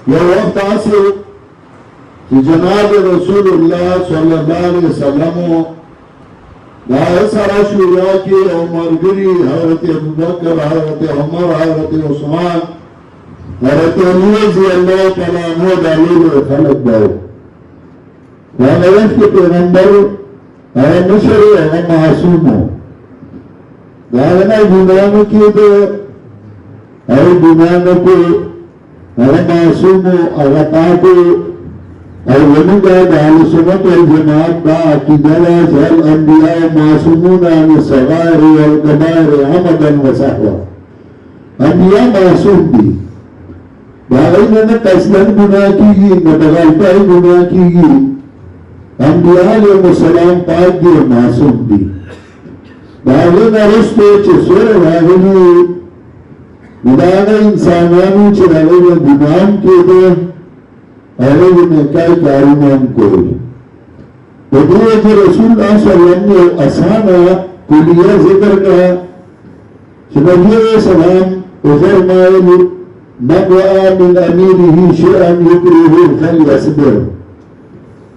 you وقت آسو کہ جناب رسول اللہ صلی اللہ علیہ وسلم دا سارا شورا کی عمر گری حضرت ابوبکر حضرت عمر حضرت عثمان حضرت علی رضی اللہ تعالیٰ عنہ دلیل خلق باو وانا وقت کے پیغمبر اے مشر اے معصوم ہو داغنا گناہوں کی تو اے گناہوں کو اے معصوم ہو اے پاک ہو اور ومنگا دعال سنت والجماعت دا عقیدہ جہل انبیاء معصومون عن الصغائر والکبائر عمدا وسحوا انبیاء معصوم دی داغینا نہ قصدن گناہ کی گی نہ بغلطائی گناہ کی گی انبیاء علیہ السلام پاک دی معصوم دی داغینا رسطے چسور راغلی نداغا انسانانی چراغینا گناہم کے دے اہلِ نکائی کاریمان کوئی ودیت رسول اللہ صلی اللہ علیہ وسلم نے اسانا کلیہ ذکر کہا کہ نبی علیہ السلام فرمائے من رأى من أميره شيئا يكرهه فليصبر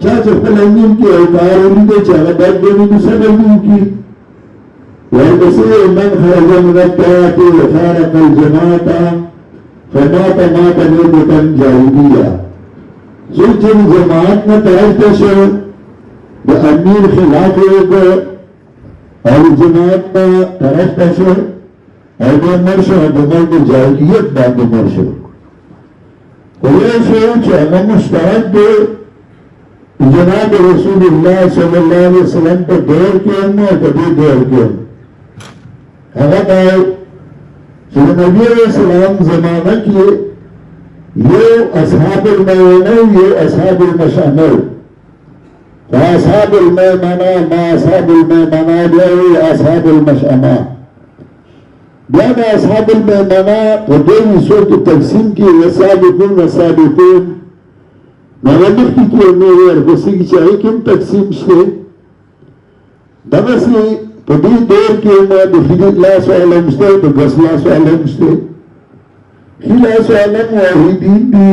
چاچا پل امیر کی اوتار ہوئی دے چاہا بات دونی دوسر امیر کی وَالْبَسِرِ مَنْ خَرَجَ مِنَ الطَّاعَةِ وَفَارَقَ الْجَمَاعَةَ فَمَاتَ مَاتَ مِرْبَةً جَاهِلِيًّا سوچن جماعت میں طرف شو دا امیر خلاف ہوگا اور جماعت میں طرف شو اور دا مرشو دا مرد جاہلیت باند مرشو کوئی شو چاہا مشترک دے جناب رسول اللہ صلی اللہ علیہ وسلم پر دور کے ہم اور کبھی دور کے ہم حقت آئے کہ نبی علیہ السلام زمانہ کیے یہ اصحاب المیمنہ یہ اصحاب المشأمہ فاصحاب المیمنہ ما اصحاب المیمنہ یہ اصحاب المشأمہ بیان اصحاب المیمنہ اور دو حصوں کی تقسیم کی وسابقون وسابقون نغمق کی امیر ارگسی کی چاہی کم تقسیم شے دمسی پدی دور کی امید خیلی اللہ صلی اللہ علیہ وسلم تو گس اللہ صلی اللہ علیہ وسلم خیلی اللہ صلی اللہ موحیدین بھی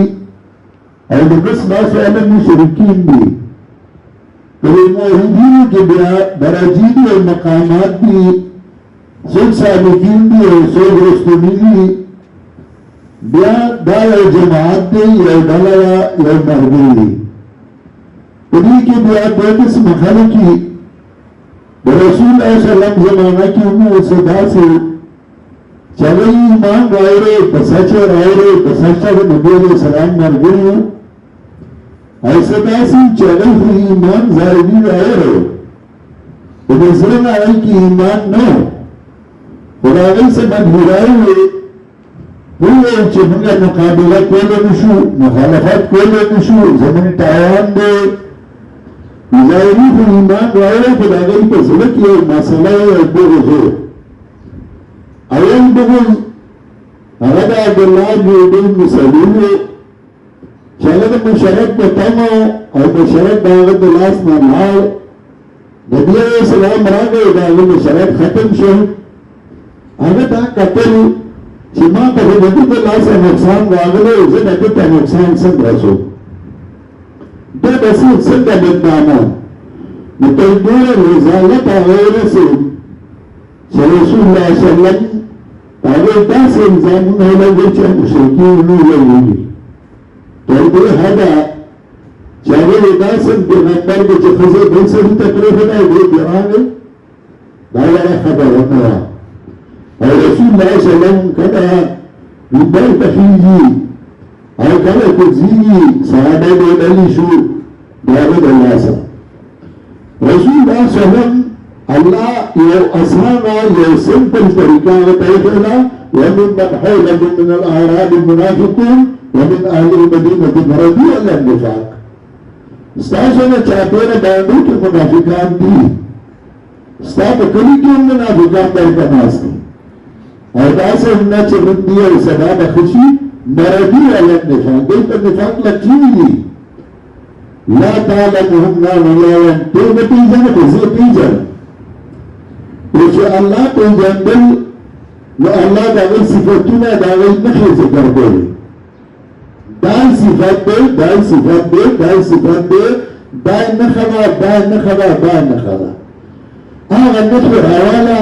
اور گس اللہ صلی اللہ مشرکین بھی تو موحیدین کے براجین اور مقامات بھی سن سابقین بھی اور سوگ رستمی بھی بیا دا یو جماعت دی یو ڈالا یو مرگی دی انہی کی بیا دیکس مخلقی رسول اللہ صلی اللہ علیہ وسلم زمانہ کی امور صدا سے چلے ایمان رائے بسچے رائے بسچے نبی علیہ السلام مرگی ایسا داسی چلے ہوئی ایمان ظاہری رائے انہیں آئی کی ایمان نو خداوی سے مدھورائے ہوئے ہوئے چه منگا مقابلہ کولو نشو مخالفت کولو نشو زمین تاوان دے ظاہری کو ایمان رائے کہ داگئی پر ذلک یہ مسئلہ ہے بغض ہو اول بغض اغد عبداللہ بن مسلول چلد مشرک بتاما اور مشرک باغد لاس نمال نبی علیہ السلام را گئے داگئی مشرک ختم شو اگر دا قتل چې ما ته د دې په لاسه نقصان راغلی زه د دې په نقصان څنګه رسوم دا داسې څنګه بدنامه نو تر ډېره رضالت هغه ورسېد چې رسول الله صلی الله علیه وسلم هغه داسې الزامونه ولګول چې مشرکین نه ویلي تر دې حده چې هغه داسې پیغمبر دی چې ښځې بل سړي تکلیف نه دی ګرانه دا یوه خبره نه وه اور رسول اللہ صلی اللہ علیہ وسلم کہتا بیبر تخیجی اور کہتا تجزیجی صحابہ دیدلی شو دعوت اللہ سا رسول اللہ صلی اللہ علیہ وسلم اللہ یو اسانا یو سمپل طریقہ وطیفنا ومن من حولکم من الاعراب المنافقون ومن اہل المدینة مرضی اللہ النفاق استاشنا چاہتینا باندو کے منافقان دی استاشنا کلی کے منافقان بیتا ناس دی اور داسے ہمنا چلن دیا اور صدا بخشی مرضی علم نفاق گئی پر نفاق لکی دی لا تعلمهم ناولیاوان تو نتیجن خزی پیجن وچو اللہ پیجن دل و اللہ داوی صفتونا داوی نخی ذکر دل دای صفت دے دای صفت دے دای صفت دے دای نخبا دای نخبا دای نخبا آغا نخبا حوالا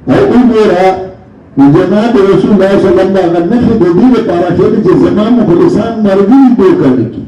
او امورا جناب رسول اللہ صلی اللہ علیہ وسلم آغا نخبا دیر پارا چلی چه زمان مخلصان مرگی دو کرنکی